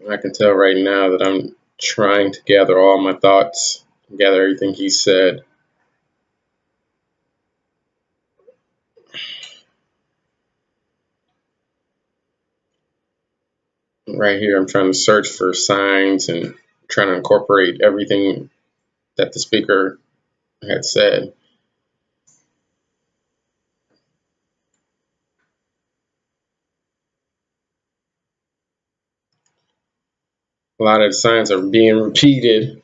I can tell right now that I'm trying to gather all my thoughts, gather everything he said. Right here, I'm trying to search for signs and trying to incorporate everything that the speaker had said. A lot of the signs are being repeated,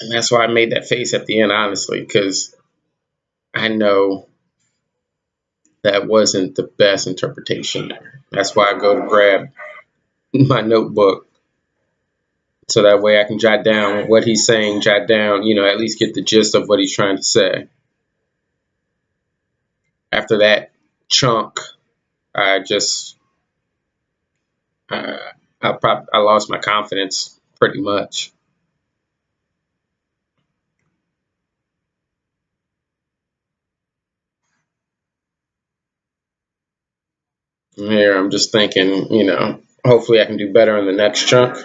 and that's why I made that face at the end, honestly, because I know that wasn't the best interpretation there. That's why I go to grab my notebook so that way I can jot down what he's saying, jot down, at least get the gist of what he's trying to say. After that chunk, I just uh, I lost my confidence pretty much. Here, I'm just thinking, hopefully I can do better in the next chunk.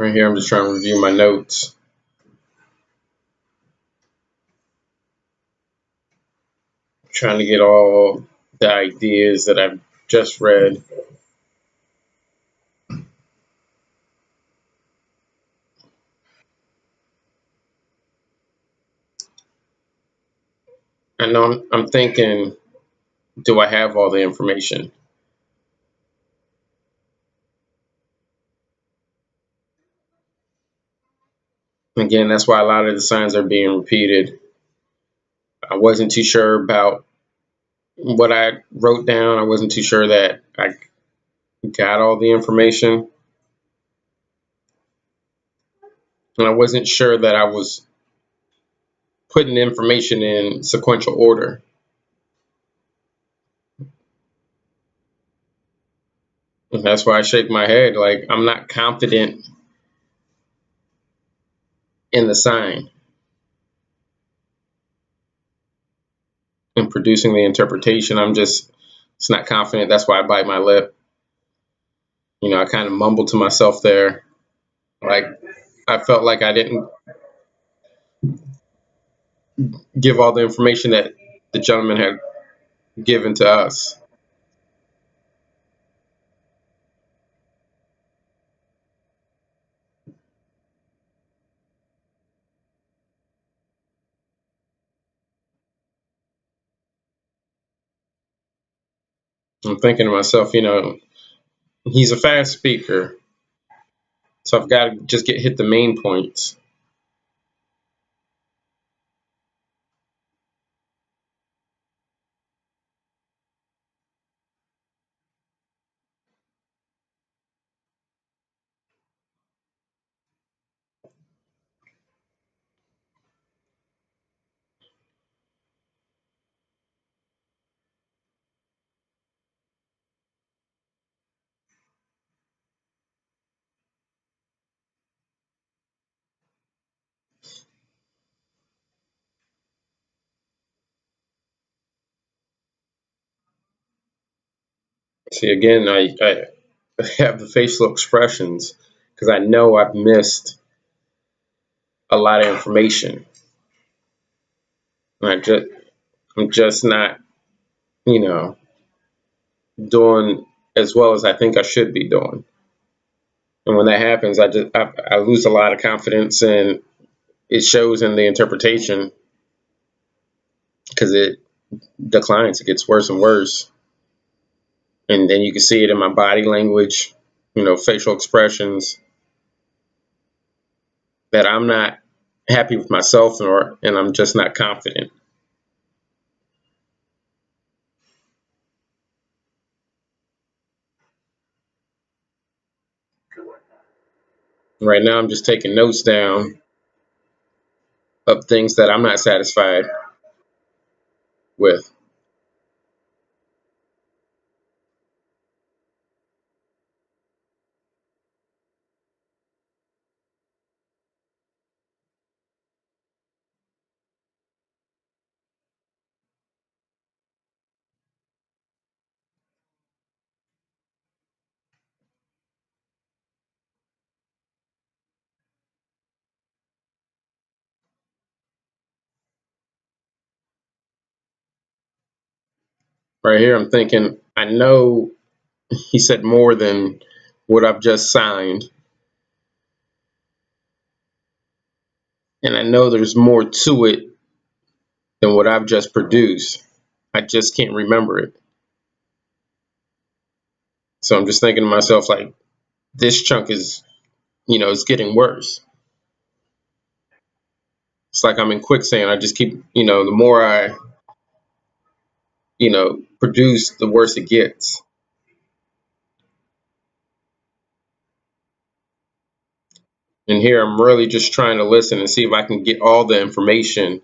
Right here, I'm just trying to review my notes. Trying to get all the ideas that I've just read. I know I'm thinking, do I have all the information? Again, that's why a lot of the signs are being repeated. I wasn't too sure about what I wrote down. I wasn't too sure that I got all the information. And I wasn't sure that I was putting information in sequential order. And that's why I shake my head. Like, I'm not confident in the sign and producing the interpretation. It's not confident. That's why I bite my lip. I kind of mumbled to myself there. Like, I felt like I didn't give all the information that the gentleman had given to us. I'm thinking to myself, he's a fast speaker, so I've got to just hit the main points. See, again, I have the facial expressions because I know I've missed a lot of information. I'm just not, you know, doing as well as I think I should be doing. And when that happens, I lose a lot of confidence, and it shows in the interpretation because it declines. It gets worse and worse, and then you can see it in my body language, facial expressions, that I'm not happy with myself, and I'm just not confident. Right now, I'm just taking notes down of things that I'm not satisfied with. Right here, I'm thinking, I know he said more than what I've just signed, and I know there's more to it than what I've just produced. I just can't remember it. So I'm just thinking to myself, like, this chunk is, it's getting worse. It's like I'm in quicksand. I just keep, the more I, produce, the worse it gets. And here I'm really just trying to listen and see if I can get all the information.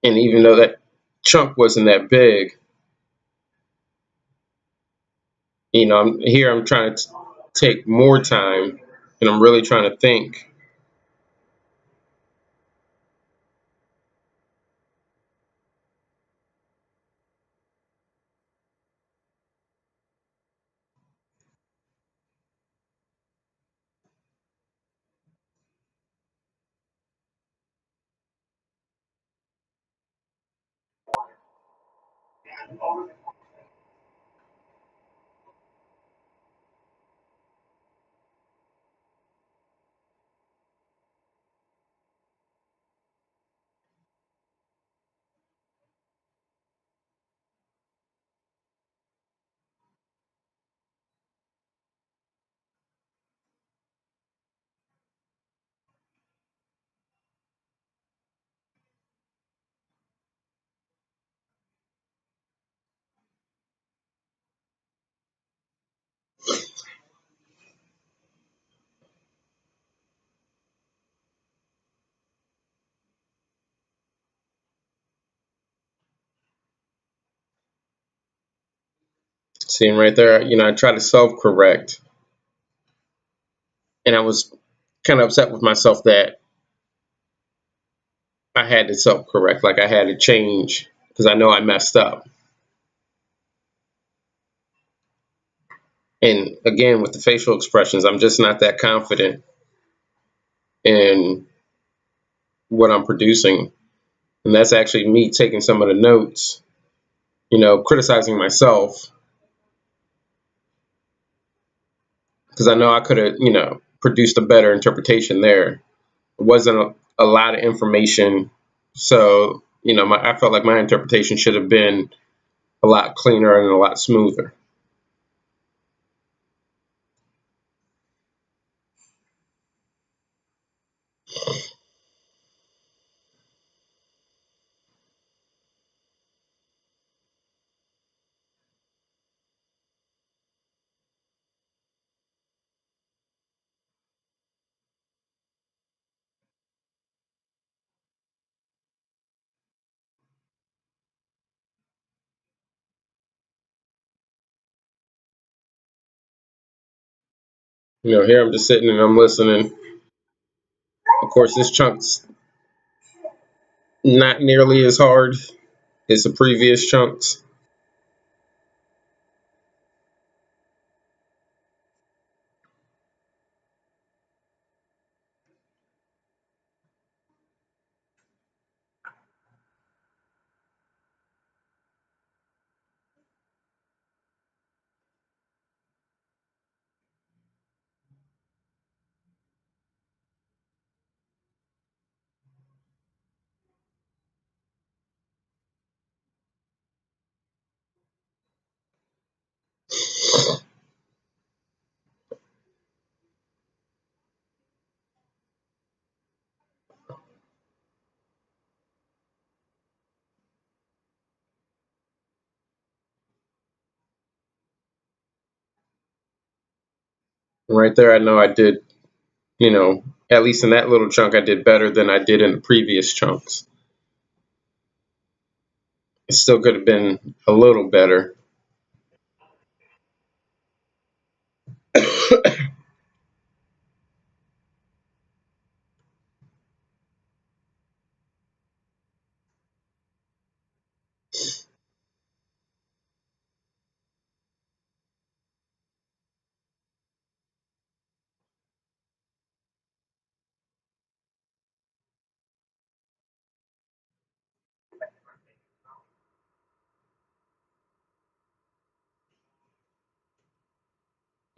And even though that chunk wasn't that big, I'm trying to take more time, and I'm really trying to think. Seeing right there, I try to self correct, and I was kind of upset with myself that I had to self correct, like I had to change because I know I messed up. And again, with the facial expressions, I'm just not that confident in what I'm producing. And that's actually me taking some of the notes, criticizing myself because I know I could have, produced a better interpretation there. It wasn't a lot of information. So, I felt like my interpretation should have been a lot cleaner and a lot smoother. Here I'm just sitting and I'm listening. Of course, this chunk's not nearly as hard as the previous chunks. Right there, I know I did, at least in that little chunk, I did better than I did in the previous chunks. It still could have been a little better.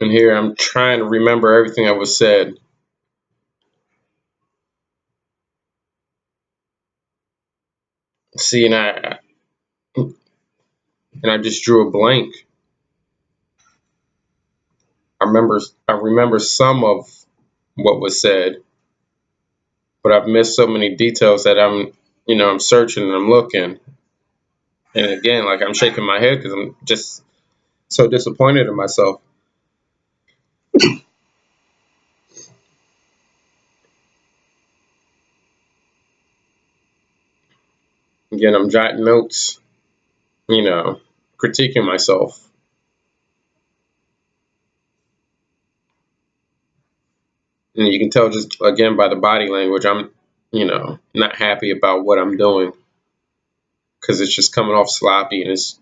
And here I'm trying to remember everything that was said. See, and I just drew a blank. I remember I remember some of what was said, but I've missed so many details that I'm searching and I'm looking. And again, like I'm shaking my head because I'm just so disappointed in myself. Again, I'm jotting notes, you know, critiquing myself. And you can tell just again by the body language, I'm not happy about what I'm doing because it's just coming off sloppy and it's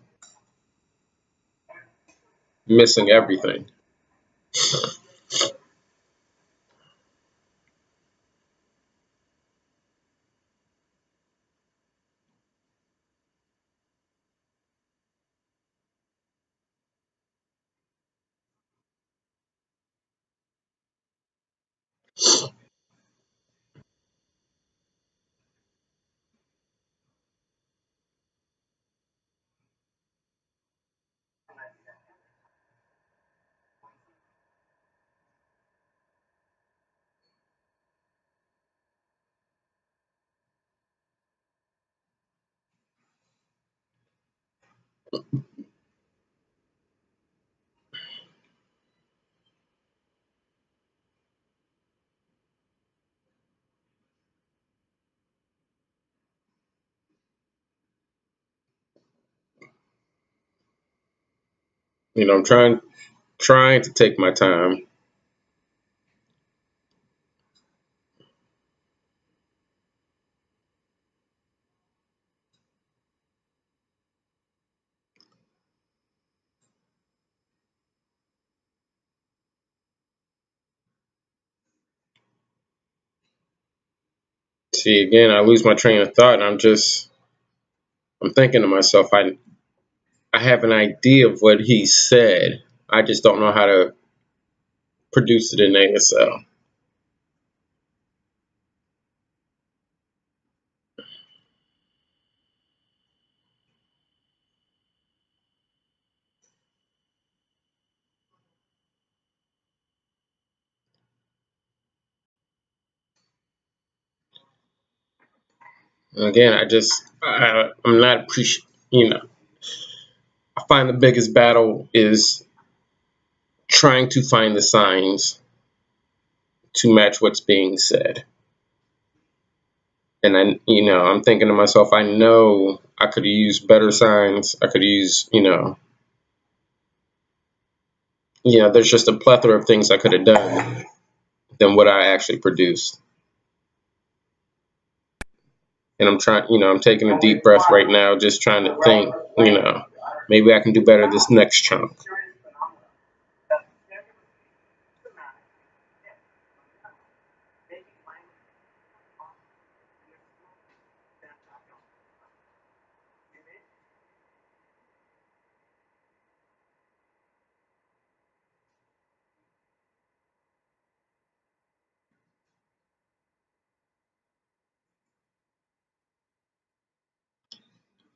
missing everything. I'm trying to take my time. See, again, I lose my train of thought, and I'm thinking to myself, I have an idea of what he said. I just don't know how to produce it in ASL. And again, I'm not appreciating. I find the biggest battle is trying to find the signs to match what's being said. And I'm thinking to myself, I know I could have used better signs. I could use, there's just a plethora of things I could have done than what I actually produced. And I'm taking a deep breath right now, just trying to think, maybe I can do better this next chunk.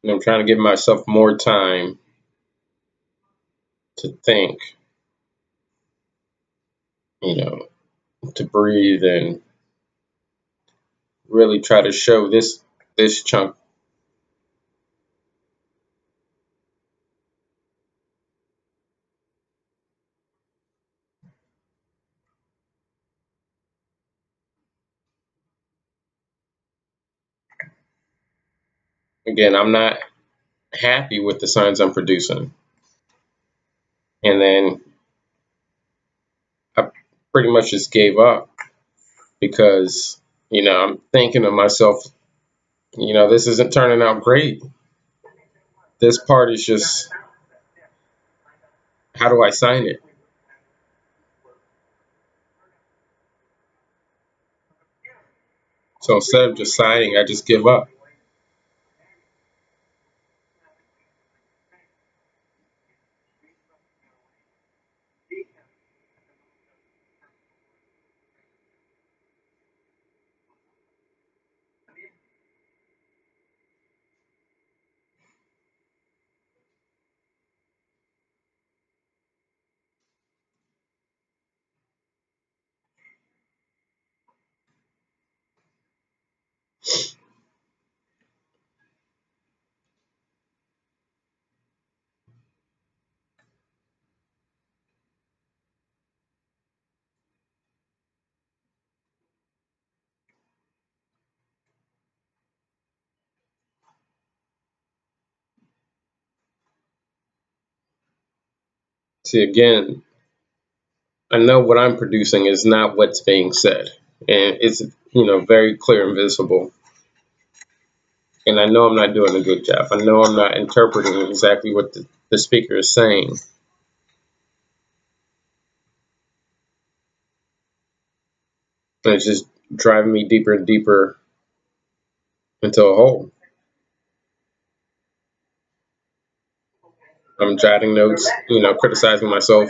And I'm trying to give myself more time to think, you know, to breathe and really try to show this chunk. Again, I'm not happy with the signs I'm producing. And then I pretty much just gave up because, I'm thinking to myself, this isn't turning out great. This part is just, how do I sign it? So instead of just signing, I just give up. See, again, I know what I'm producing is not what's being said. And it's, very clear and visible. And I know I'm not doing a good job. I know I'm not interpreting exactly what the speaker is saying. And it's just driving me deeper and deeper into a hole. I'm jotting notes, criticizing myself.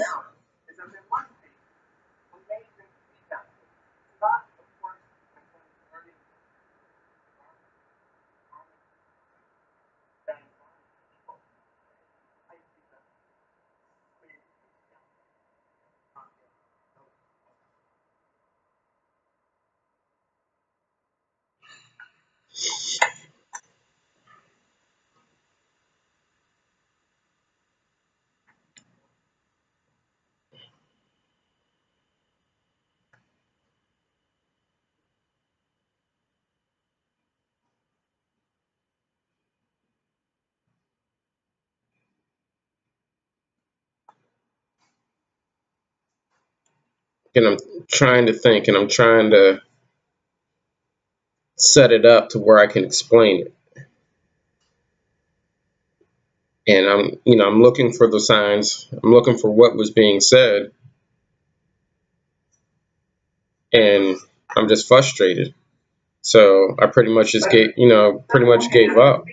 And I'm trying to think and I'm trying to set it up to where I can explain it. And I'm looking for the signs. I'm looking for what was being said, and I'm just frustrated. So I pretty much just pretty much gave up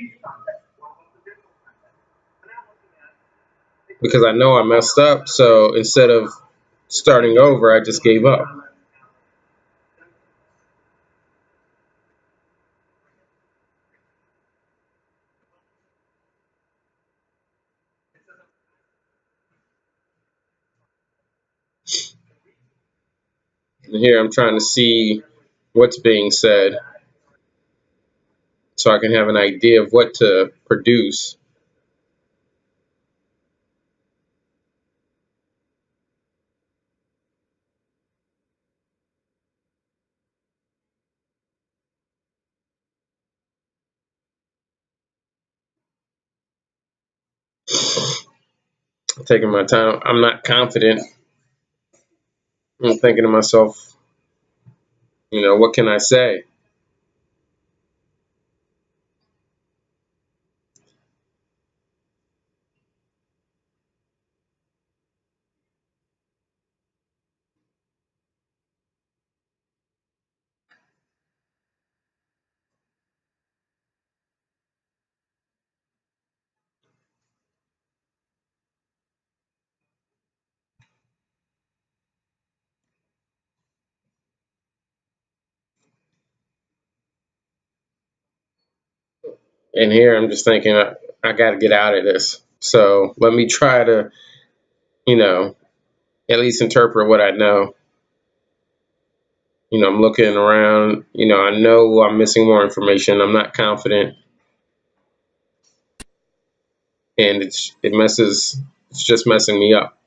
because I know I messed up. So instead of starting over, I just gave up. And here I'm trying to see what's being said so I can have an idea of what to produce. I'm taking my time. I'm not confident. I'm thinking to myself, what can I say? And here I'm just thinking, I got to get out of this. So let me try to, you know, at least interpret what I know. I'm looking around. I know I'm missing more information. I'm not confident, and it messes. It's just messing me up.